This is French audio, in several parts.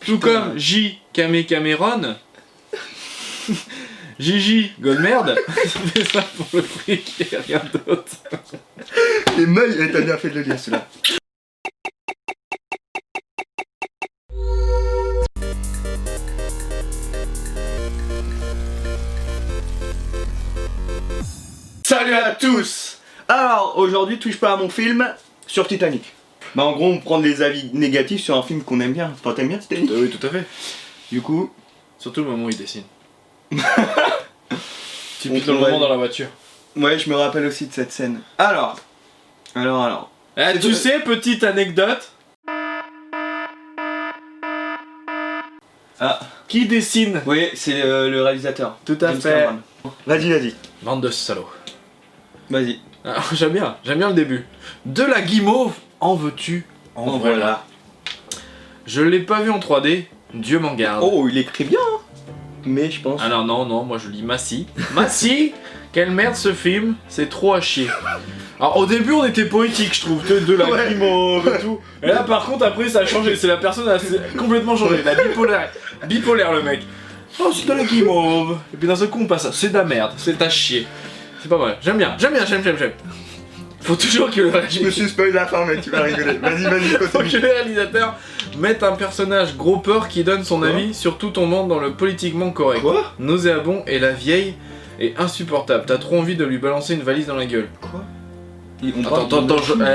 Tout comme J. Cameron. Gigi Goldmerde. Ça fait ça pour le fric et rien d'autre. Les mailles, t'as bien fait de le lire celui-là. Salut à tous. Alors, aujourd'hui, touche pas à mon film sur Titanic. Bah en gros, on prend des avis négatifs sur un film qu'on aime bien. Toi, t'aimes bien Titanic? Oui, tout à fait. Du coup... Surtout le moment où il dessine. Typique dans le moment dans la voiture. Ouais, je me rappelle aussi de cette scène. Alors. Eh, tu sais, petite anecdote. Ah. Qui dessine? Oui, c'est le réalisateur. Tout à James fait. Cameron. Vas-y. Bande de salauds. Vas-y. Alors, j'aime bien le début. De la guimauve, en veux-tu? En voilà. Je l'ai pas vu en 3D, Dieu m'en garde. Oh, il écrit bien, hein. Mais je pense... Alors non, moi je lis Massy. Massy, quelle merde ce film, c'est trop à chier. Alors au début on était poétique je trouve, de la guimauve et tout. Et là par contre après ça a changé, c'est la personne a complètement changé, la bipolaire le mec. Oh c'est de la guimauve. Et puis d'un seul coup on passe à c'est de la merde, c'est à chier. C'est pas mal, j'aime. Faut toujours que le Je me suis spoilé la fin mec, tu vas rigoler. Vas-y, faut que le réalisateur mette un personnage gros peur qui donne son avis sur tout tombant dans le politiquement correct. Quoi? Nauséabond et la vieille est insupportable. T'as trop envie de lui balancer une valise dans la gueule. Quoi?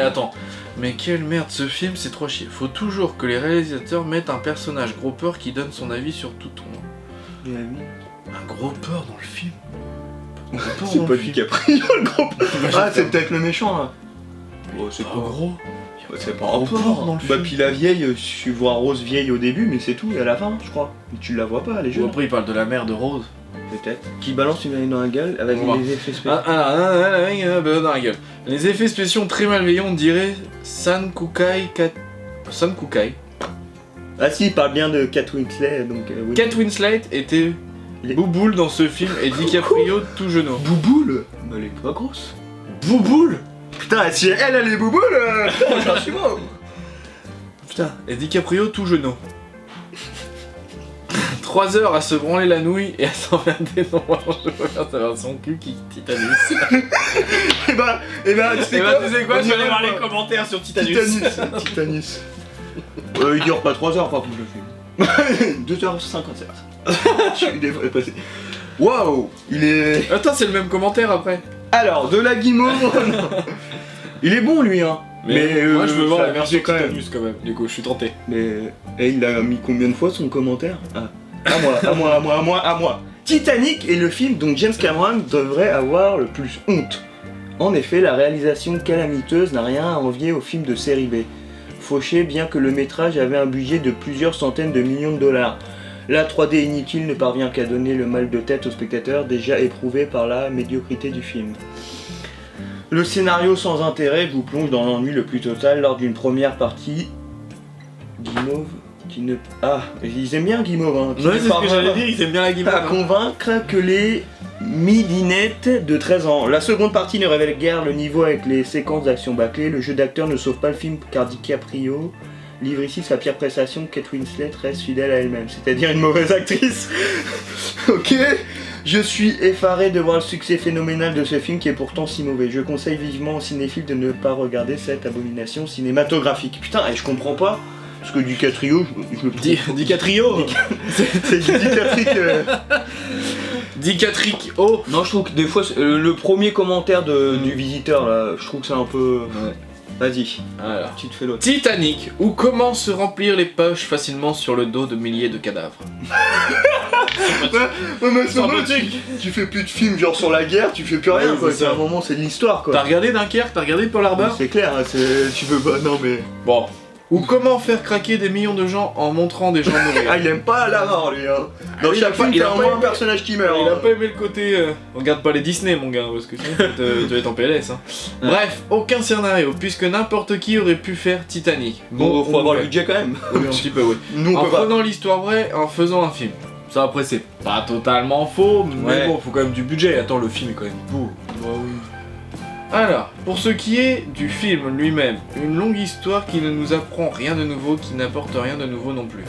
Attends. Mais quelle merde ce film, c'est trop chier. Faut toujours que les réalisateurs mettent un personnage gros peur qui donne son avis sur tout tombant. Un gros peur dans le film? C'est pas DiCaprio le gros. Ah, c'est peut-être le méchant là. Oh, c'est pas gros. C'est pas un porc dans le film. Bah, puis la vieille, tu vois Rose vieille au début, mais c'est tout, et à la fin, je crois. Tu la vois pas, elle est jeune. Après, il parle de la mère de Rose. Peut-être. Qui balance une valise dans la gueule avec des effets spéciaux. Dans la gueule. Les effets spéciaux très malveillants, on dirait Sankukai. Ah, si, il parle bien de Kate Winslet, donc. Oui. Kate Winslet était. Bouboule dans ce film et DiCaprio tout genou. Bouboule? Bah elle est pas grosse. Bouboule? Putain, si elle est bouboule, putain, j'en suis mort. Putain, et DiCaprio tout genou. 3 heures à se branler la nouille et à s'emmerder dans je peux faire sa version cul qui Titanus. Et bah, tu sais quoi, je vais aller voir les commentaires sur Titanus. Titanus. Il dure pas 3 heures par contre le film. 2h57. Je suis dépassé. Waouh, il est... Attends, c'est le même commentaire après. Alors, de la guimauve. Il est bon lui hein. Mais moi je veux voir la version Titanus quand même, du coup je suis tenté. Mais... Et il a mis combien de fois son commentaire? À moi. Titanic est le film dont James Cameron devrait avoir le plus honte. En effet, la réalisation calamiteuse n'a rien à envier au film de série B. Fauché bien que le métrage avait un budget de plusieurs centaines de millions de dollars. La 3D inutile ne parvient qu'à donner le mal de tête aux spectateurs déjà éprouvés par la médiocrité du film. Le scénario sans intérêt vous plonge dans l'ennui le plus total lors d'une première partie. Guimauve qui ne... Ah, ils aiment bien Guimauve hein. Ouais, c'est ce que j'allais dire, ils aiment bien la guimauve. À convaincre que les midinettes de 13 ans. La seconde partie ne révèle guère le niveau avec les séquences d'action bâclées. Le jeu d'acteur ne sauve pas le film car DiCaprio livre ici sa pire prestation. Kate Winslet reste fidèle à elle-même, c'est-à-dire une mauvaise actrice. Ok. Je suis effaré de voir le succès phénoménal de ce film qui est pourtant si mauvais. Je conseille vivement aux cinéphiles de ne pas regarder cette abomination cinématographique. Putain, et je comprends pas, parce que DiCaprio, je le trouve... DiCaprio. C'est DiCaprio. DiCaprio. Non, je trouve que des fois, le premier commentaire du visiteur, là, je trouve que c'est un peu... Ouais. Vas-y, alors, tu te fais l'autre. Titanic, ou comment se remplir les poches facilement sur le dos de milliers de cadavres. Ouais, mais tu fais plus de films genre sur la guerre, tu fais plus rien quoi. C'est un moment, c'est de l'histoire quoi. T'as regardé Dunkerque, t'as regardé Pearl Harbor? C'est clair, tu veux pas, non mais... Bon. Ou comment faire craquer des millions de gens en montrant des gens mourir. Ah, il aime pas la mort lui hein. Dans chaque film, il a au moins un personnage qui meurt. Il a pas aimé le côté... Regarde pas les Disney mon gars, parce que sinon tu vas être en PLS hein. Bref, aucun scénario, puisque n'importe qui aurait pu faire Titanic. Bon, faut avoir le budget quand même. Oui, un petit peu oui. Nous, en prenant l'histoire vraie, en faisant un film. Ça après c'est pas totalement faux, mais bon, faut quand même du budget. Attends, le film est quand même beau. Bah oui. Alors, pour ce qui est du film lui-même, une longue histoire qui ne nous apprend rien de nouveau, qui n'apporte rien de nouveau non plus.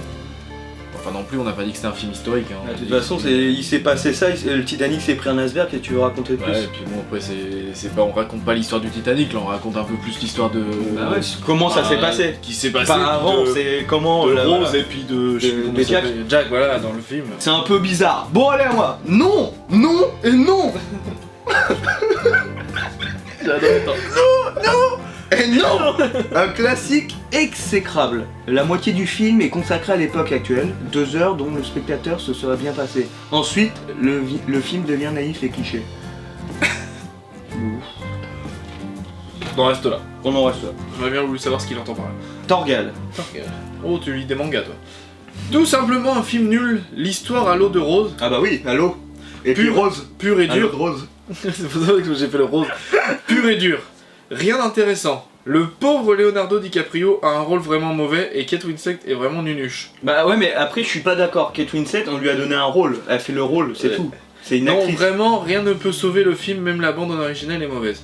Enfin non plus, on n'a pas dit que c'était un film historique. Hein. De toute façon, il s'est passé ça, le Titanic s'est pris un iceberg et tu veux raconter plus. Ouais, et puis bon, après, c'est pas, on raconte pas l'histoire du Titanic, là, on raconte un peu plus l'histoire de. Bah ouais, comment ça s'est passé. Qui s'est passé. Pas avant, c'est comment. De Rose Rose et puis de. Je sais plus comment Jack. ça s'appelle. Jack, voilà, dans le film. C'est un peu bizarre. Bon, allez à moi. Non, non et non. Et non. Un classique exécrable. La moitié du film est consacrée à l'époque actuelle, 2 heures dont le spectateur se serait bien passé. Ensuite, le film devient naïf et cliché. On en reste là. On en reste là. J'aurais bien voulu savoir ce qu'il entend par là. Torgal. Oh, tu lis des mangas, toi. Tout simplement un film nul, l'histoire à l'eau de rose. Ah bah oui, allô. Et puis Rose. Pur et À l'eau dur. de Rose. C'est pour ça que j'ai fait le rose. Pur et dur. Rien d'intéressant. Le pauvre Leonardo DiCaprio a un rôle vraiment mauvais et Kate Winslet est vraiment nunuche. Bah ouais, mais après je suis pas d'accord. Kate Winslet, on lui a donné un rôle. Elle fait le rôle, c'est Ouais. tout. C'est une Non, actrice. vraiment, rien ne peut sauver le film, même la bande en originale est mauvaise.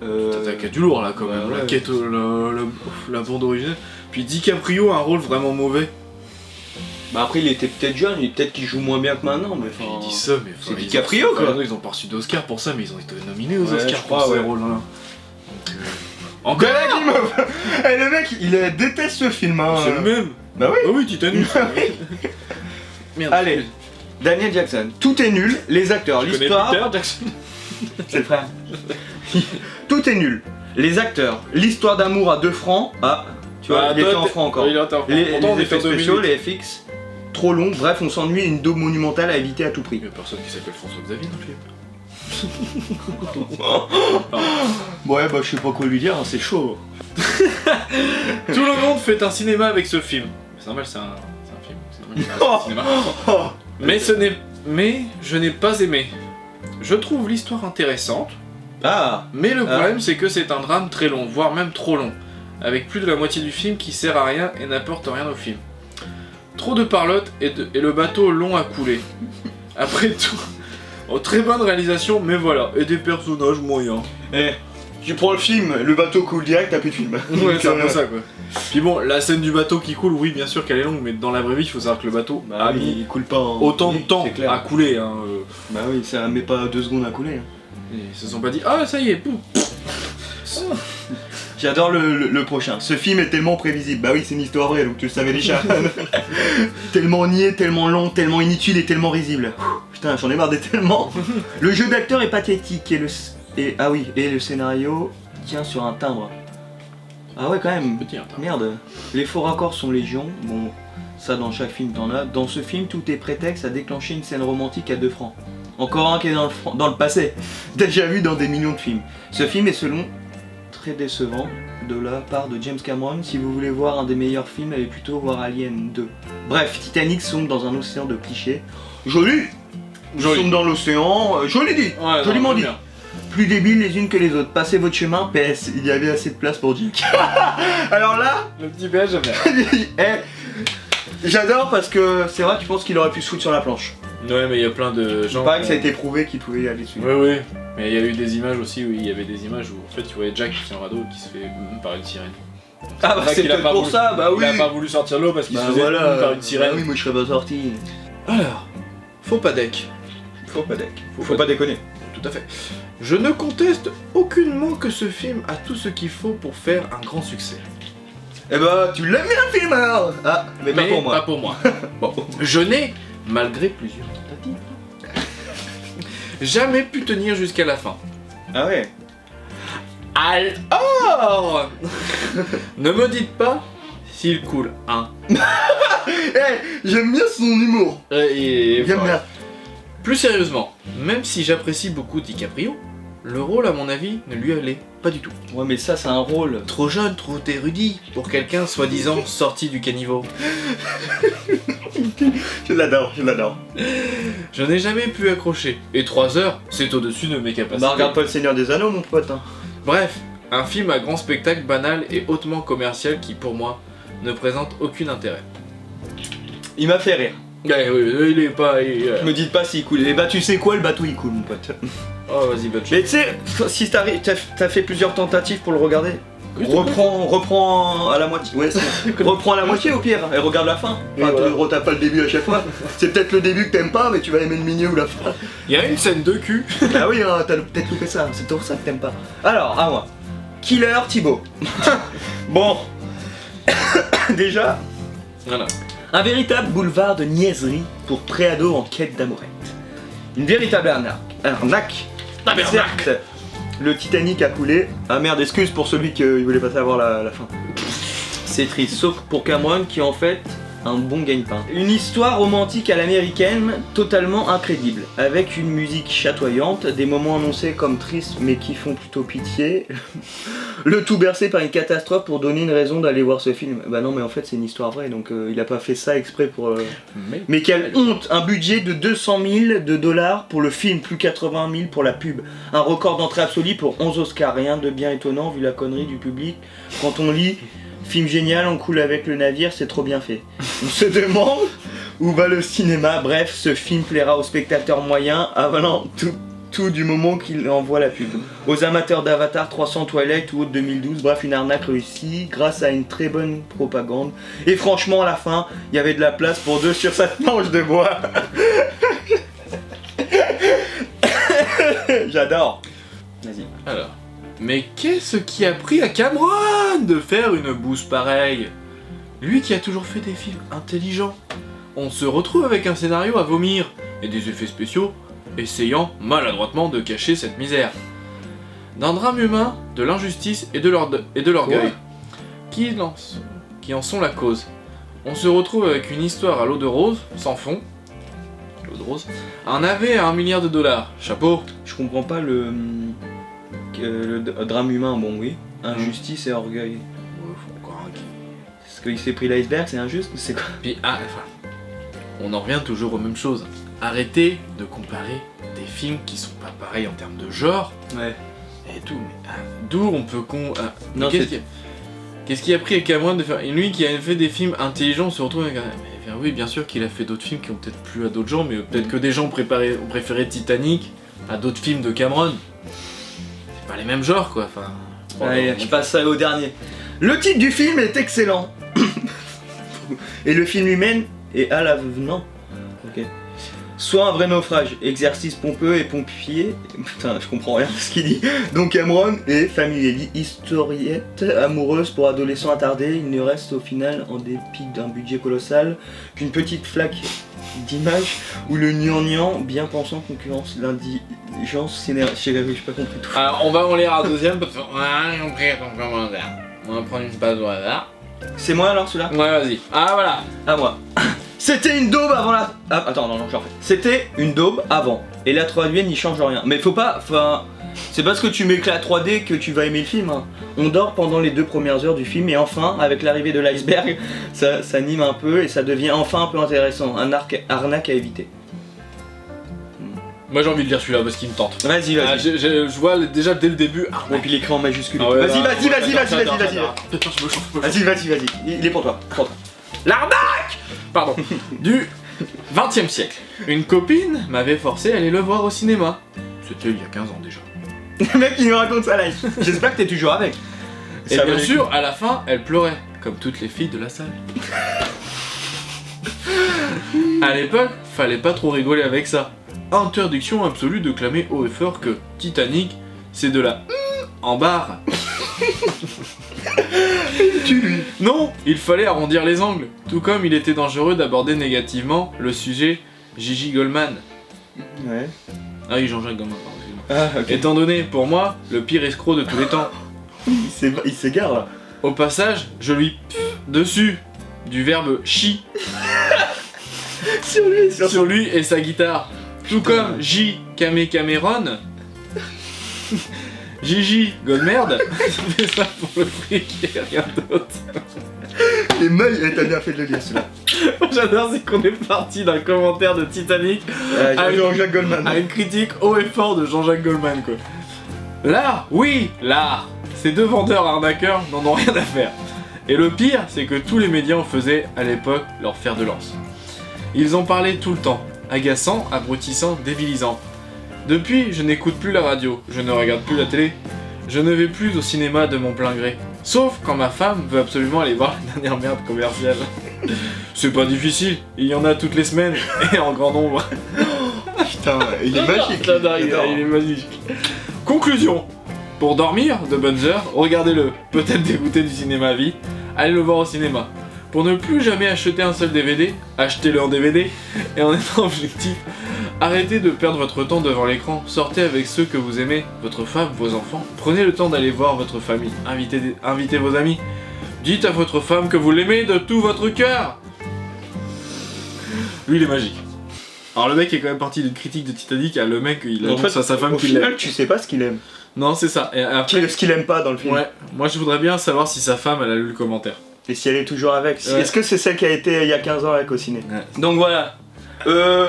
T'as qu'à du lourd là quand même, ouais. la quête, la bande originale. Puis DiCaprio a un rôle vraiment mauvais. Bah après il était peut-être jeune, peut-être qu'il joue moins bien que maintenant, mais enfin. Il dit ça, mais c'est enfin, DiCaprio, ils ont, quoi. Ils ont pas reçu d'Oscar pour ça, mais ils ont été nominés aux Ouais, Oscars je pour crois, ces ouais. rôles-là. Encore Le mec il déteste ce film, hein. C'est le même. Bah oui. Ah oui, Titanic. Merde. Allez, Daniel Jackson. Tout est nul, les acteurs, Je connais l'histoire. Peter Jackson. C'est le frère. Tout est nul. Les acteurs, l'histoire d'amour à 2 francs. Ah, tu vois, Ah, il était toi, en francs encore. Il était en francs. Les Pourtant, on est effets en spéciaux, 2008. les FX, trop long. Bref, on s'ennuie, une daube monumentale à éviter à tout prix. Il y a personne qui s'appelle François Xavier dans le film. Ouais, bah je sais pas quoi lui dire, hein, c'est chaud. Tout le monde fait un cinéma avec ce film. C'est normal, c'est un film. C'est normal, c'est un cinéma. Mais je n'ai pas aimé. Je trouve l'histoire intéressante, Ah, mais le problème c'est que c'est un drame très long, voire même trop long, avec plus de la moitié du film qui sert à rien et n'apporte rien au film. Trop de parlotte et le bateau long à couler. Après tout, très bonne réalisation, mais voilà, et des personnages moyens. tu prends le film, le bateau coule direct, t'as plus de film. Ouais, c'est un peu ça quoi. Puis bon, la scène du bateau qui coule, oui, bien sûr qu'elle est longue, mais dans la vraie vie, il faut savoir que le bateau Bah a oui, mis il coule pas en. autant de Oui, temps c'est clair. à couler. Hein, Bah oui, ça met pas 2 secondes à couler. Hein. Ils se sont pas dit, ah ça y est, pouf. J'adore le prochain. Ce film est tellement prévisible. Bah oui, c'est une histoire vraie, donc tu le savais déjà. Tellement niais, tellement long, tellement inutile et tellement risible. Putain, j'en ai marre d'être tellement. Le jeu d'acteur est pathétique et le scénario tient sur un timbre. Ah ouais, quand même. Petit, hein, Merde. Les faux raccords sont légion. Bon, ça dans chaque film t'en as. Dans ce film, tout est prétexte à déclencher une scène romantique à 2 francs. Encore un qui est dans le passé. Déjà vu dans des millions de films. Ce film est selon très décevant de la part de James Cameron. Si vous voulez voir un des meilleurs films, allez plutôt voir Alien 2. Bref, Titanic sombre dans un océan de clichés. Joli. Sombre dans l'océan. Joli dit. Ouais, Joliment non, dit. bien. Plus débiles les unes que les autres. Passez votre chemin. PS. Il y avait assez de place pour Jack. Alors là, Le petit BH, j'aime bien. j'adore parce que c'est vrai, tu penses qu'il aurait pu se foutre sur la planche. Ouais, mais il y a plein de gens. Je parie que ça a été prouvé qu'il pouvait y aller dessus. Ouais, ouais. Mais il y a eu des images aussi où il y avait des images où en fait tu voyais Jack qui tient un radeau et qui se fait par une sirène. Ah bah vrai c'est qu'il a peut-être pas pour voulu- ça, bah oui. Il a pas voulu sortir de l'eau parce qu'il Bah se faisait voilà, par une sirène. bah oui, moi je serais pas sorti. Alors, faux pas deck. Faut pas deck. Faut pas déconner. Tout à fait. Je ne conteste aucunement que ce film a tout ce qu'il faut pour faire un grand succès. Eh bah tu l'aimes bien le film alors. Ah, mais pas pour moi. Pas pour moi. Bon. Je n'ai, malgré plusieurs tentatives, jamais pu tenir jusqu'à la fin. Ah ouais. Alors, ne me dites pas s'il coule, hein. J'aime bien son humour. J'aime bien. Plus sérieusement, même si j'apprécie beaucoup DiCaprio, le rôle à mon avis ne lui allait pas du tout. Ouais mais ça c'est un rôle. Trop jeune, trop érudit pour quelqu'un soi-disant sorti du caniveau. Je l'adore, je l'adore. Je n'ai jamais pu accrocher. Et 3 heures, c'est au-dessus de mes capacités. Bah regarde pas le Seigneur des Anneaux mon pote. Hein. Bref, un film à grand spectacle banal et hautement commercial qui pour moi ne présente aucun intérêt. Il m'a fait rire. Ouais, oui, il est pas... Me dites pas s'il coule. Et bah tu sais quoi, le bateau il coule mon pote. Oh vas-y, bonne chance. Mais tu sais, si t'as fait plusieurs tentatives pour le regarder, Oui, reprends à la moitié. Ouais, reprends à la moitié au pire et regarde la fin. Enfin, Voilà. te retape pas le début à chaque fois. C'est peut-être le début que t'aimes pas, mais tu vas aimer le milieu ou la fin. Il y a une scène de cul. Ah oui, hein, t'as peut-être loupé ça. C'est pour ça que t'aimes pas. Alors, à moi. Killer Thibaut. Bon. Déjà, Voilà. un véritable boulevard de niaiserie pour préados en quête d'amourette. Une véritable arnaque. Certes, le Titanic a coulé. Ah merde, excuse pour celui qui voulait pas savoir la fin. C'est triste, sauf pour Cameron qui est en fait un bon gagne-pain. Une histoire romantique à l'américaine totalement incrédible, avec une musique chatoyante, des moments annoncés comme tristes mais qui font plutôt pitié. Le tout bercé par une catastrophe pour donner une raison d'aller voir ce film. Bah non mais en fait c'est une histoire vraie donc il a pas fait ça exprès pour... Mais quelle honte. Un budget de 200 000 $ pour le film, plus 80 000 pour la pub. Un record d'entrée absolue pour 11 Oscars, rien de bien étonnant vu la connerie du public. Quand on lit film génial, on coule avec le navire, c'est trop bien fait. On se demande où va le cinéma. Bref, ce film plaira aux spectateurs moyens avalant tout du moment qu'il envoie la pub. Aux amateurs d'Avatar, 300 Twilight ou autre 2012, bref, une arnaque réussie grâce à une très bonne propagande. Et franchement, à la fin, il y avait de la place pour 2 sur cette planche de bois. J'adore. Vas-y. Alors. Mais qu'est-ce qui a pris à Cameron de faire une bouse pareille? Lui qui a toujours fait des films intelligents. On se retrouve avec un scénario à vomir et des effets spéciaux essayant maladroitement de cacher cette misère. D'un drame humain, de l'injustice et de l'orgueil qui en sont la cause. On se retrouve avec une histoire à l'eau de rose, sans fond. L'eau de rose. Un navet à $1 milliard. Chapeau. Je comprends pas le drame humain, bon oui. Injustice et orgueil. Faut encore un qui- Est-ce qu'il s'est pris l'iceberg, c'est injuste ou c'est quoi? Puis, on en revient toujours aux mêmes choses. Arrêtez de comparer des films qui sont pas pareils en termes de genre Ouais. et tout. Mais, d'où on peut Non, qu'est-ce qui a pris à Cameron de faire... Et lui qui a fait des films intelligents, on se retrouve avec un... Oui, bien sûr qu'il a fait d'autres films qui ont peut-être plu à d'autres gens, mais peut-être que des gens ont préféré Titanic à d'autres films de Cameron. C'est pas les mêmes genres, quoi. Enfin... Allez, je passe au dernier. Le titre du film est excellent. Et le film lui-même est à l'avenant. Ok. Soit un vrai naufrage, exercice pompeux et pompier. Putain, je comprends rien de ce qu'il dit. Donc Cameron et famille historiette amoureuse pour adolescents attardés. Il ne reste au final, en dépit d'un budget colossal, qu'une petite flaque d'image où le gnangnan bien pensant concurrence l'indigence j'ai pas compris tout. Alors, on va en lire un deuxième parce qu'on a rien compris à ton commentaire. On va prendre une page au hasard. C'est moi alors celui-là? Ouais, vas-y. Ah, voilà. À moi. C'était une daube avant la... Ah, attends, non, je refais. C'était une daube avant. Et la 3D n'y change rien. Mais faut pas... Enfin... C'est parce que tu mets que la 3D que tu vas aimer le film. Hein. On dort pendant les 2 premières heures du film et enfin, avec l'arrivée de l'iceberg, ça s'anime un peu et ça devient enfin un peu intéressant. Un arnaque à éviter. Moi j'ai envie de lire celui-là parce qu'il me tente. Vas-y, vas-y. Ah, je vois déjà dès le début. Ah, Et puis l'écran en majuscule. Ah ouais, vas-y, bah, vas-y, vas-y, vas-y, j'adore, vas-y, j'adore. Putain, je me chauffe. vas-y. Il est pour toi. L'arnaque. Pardon. Du 20e siècle. Une copine m'avait forcé à aller le voir au cinéma. C'était il y a 15 ans déjà. Le mec il nous raconte ça live. J'espère que t'es toujours avec. Et Ça bien valait sûr, à la fin, elle pleurait, comme toutes les filles de la salle. À l'époque, fallait pas trop rigoler avec ça. Interdiction absolue de clamer haut et fort que Titanic, c'est de la en barre. Non, il fallait arrondir les angles. Tout comme il était dangereux d'aborder négativement le sujet Gigi Goldman. Ouais. Ah oui, Jean-Jacques Goldman, pardon, excusez-moi. Ah, ok. Étant donné, pour moi, le pire escroc de tous les temps. Il s'égare là. Au passage, je lui dessus du verbe chi sur lui et sa guitare. Tout comme J. Cameron, Gigi Goldmerde, fait ça pour le fric et rien d'autre. Les mails, t'as bien fait de le lire celui-là. J'adore, c'est qu'on est parti d'un commentaire de Titanic Jean-Jacques Goldman. à une critique haut et fort de Jean-Jacques Goldman, quoi. L'art, oui, l'art. Ces 2 vendeurs arnaqueurs n'en ont rien à faire. Et le pire, c'est que tous les médias en faisaient à l'époque leur fer de lance. Ils en parlaient tout le temps, agaçant, abrutissant, dévilisant. Depuis, je n'écoute plus la radio, je ne regarde plus la télé, je ne vais plus au cinéma de mon plein gré. Sauf quand ma femme veut absolument aller voir la dernière merde commerciale. C'est pas difficile, il y en a toutes les semaines et en grand nombre. Putain, il est magique. J'adore, il est magique. Conclusion. Pour dormir de bonnes heures, regardez-le. Peut-être dégoûté du cinéma à vie, allez le voir au cinéma. Pour ne plus jamais acheter un seul DVD, achetez-le en DVD. Et en étant objectif, arrêtez de perdre votre temps devant l'écran. Sortez avec ceux que vous aimez, votre femme, vos enfants. Prenez le temps d'aller voir votre famille. Invitez vos amis. Dites à votre femme que vous l'aimez de tout votre cœur. Lui, il est magique. Alors le mec est quand même parti d'une critique de Titanic à le mec, il En annonce fait, à sa femme au qu'il l'aime. final, tu sais pas ce qu'il aime. Non, c'est ça. Et après, Ce qu'il aime pas dans le film. ouais, moi je voudrais bien savoir si sa femme, elle a lu le commentaire. Et si elle est toujours avec. Ouais. Est-ce que c'est celle qui a été il y a 15 ans avec au ciné? Donc voilà.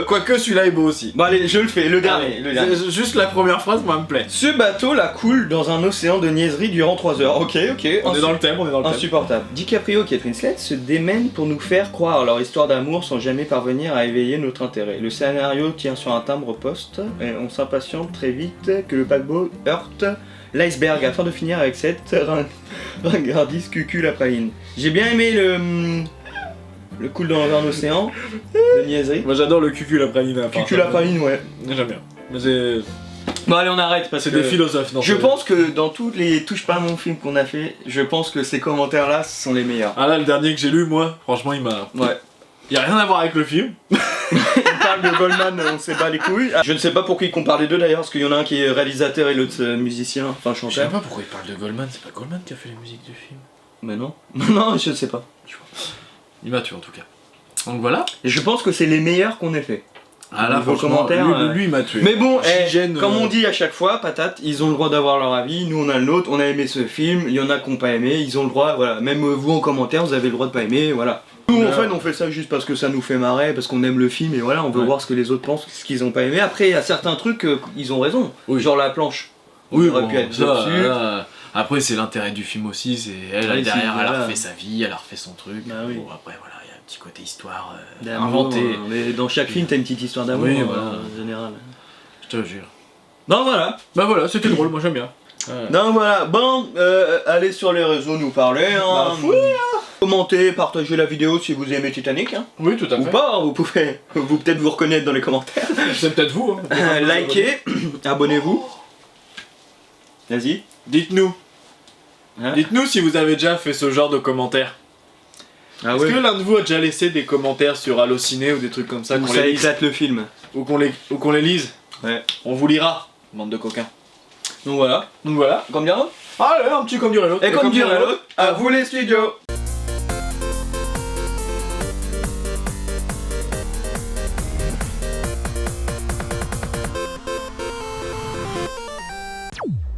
Quoique celui-là est beau aussi. Bon allez, je le fais, le dernier. Le dernier. Juste la première phrase, moi, me plaît. Ce bateau la coule dans un océan de niaiserie durant 3 heures. Ok. On est dans le thème, on est dans le thème. Insupportable. DiCaprio et Kate Winslet se démènent pour nous faire croire à leur histoire d'amour sans jamais parvenir à éveiller notre intérêt. Le scénario tient sur un timbre-poste et on s'impatiente très vite que le paquebot heurte l'iceberg afin de finir avec cette ringardise cucul à paline. J'ai bien aimé le coule dans un océan de niaiserie. Moi j'adore le cucul la praline. Cucul à paline, ouais. J'aime bien. Mais c'est Bon allez, on arrête parce c'est que des philosophes, non? je pense que dans tous les touches pas à mon film qu'on a fait, je pense que ces commentaires là sont les meilleurs. Ah là, le dernier que j'ai lu, moi, franchement, il m'a. Ouais. Il y a rien à voir avec le film. On parle de Goldman, on sait pas les couilles. Je ne sais pas pourquoi ils comparent les deux d'ailleurs, parce qu'il y en a un qui est réalisateur et l'autre musicien, enfin Je sais chanteur. pas pourquoi il parle de Goldman, c'est pas Goldman qui a fait les musiques du film. Mais non. Non, je sais pas. Il m'a tué en tout cas. Donc voilà. Et je pense que c'est les meilleurs qu'on ait fait. Ah là, Niveau franchement, commentaire, lui, il m'a tué. Mais bon, Gigène, comme on dit à chaque fois, patate, ils ont le droit d'avoir leur avis, nous on a le nôtre, on a aimé ce film, il y en a qui n'ont pas aimé, ils ont le droit, voilà. Même vous en commentaire, vous avez le droit de pas aimer, voilà. Nous en fait, on fait ça juste parce que ça nous fait marrer, parce qu'on aime le film et voilà, on veut Ouais. voir ce que les autres pensent, ce qu'ils ont pas aimé. Après, il y a certains trucs, ils ont raison. Oui. Genre la planche. Oui, on aurait bon, pu être ça, dessus. là, après, c'est l'intérêt du film aussi, c'est elle, Oui, derrière, si, elle a voilà. refait sa vie, elle a refait son truc. Bah oui. Bon, après, voilà, il y a un petit côté histoire D'amour, inventée. Mais dans chaque film, t'as une petite histoire d'amour Oui, voilà. en général. Je te jure. Non, voilà. Bah voilà, c'était drôle, moi j'aime bien. Non, voilà. Bon, allez sur les réseaux nous parler. Hein. Bah, oui, Commentez, partagez la vidéo si vous aimez Titanic. Hein. Oui, tout à Ou fait. pas, vous pouvez peut-être vous reconnaître dans les commentaires. C'est peut-être vous. Hein. Likez, abonnez-vous. Vas-y. Dites-nous. Hein. Dites-nous si vous avez déjà fait ce genre de commentaires. Ah Est-ce que l'un de vous a déjà laissé des commentaires sur Allociné ou des trucs comme ça, Ou qu'on ça les lise éclate le film. ou qu'on les lise? Ouais. On vous lira, bande de coquins. Donc voilà. Donc voilà. Comme bien l'autre. Allez, un petit comme dirait l'autre. Et comme dirait l'autre, à vous les studios.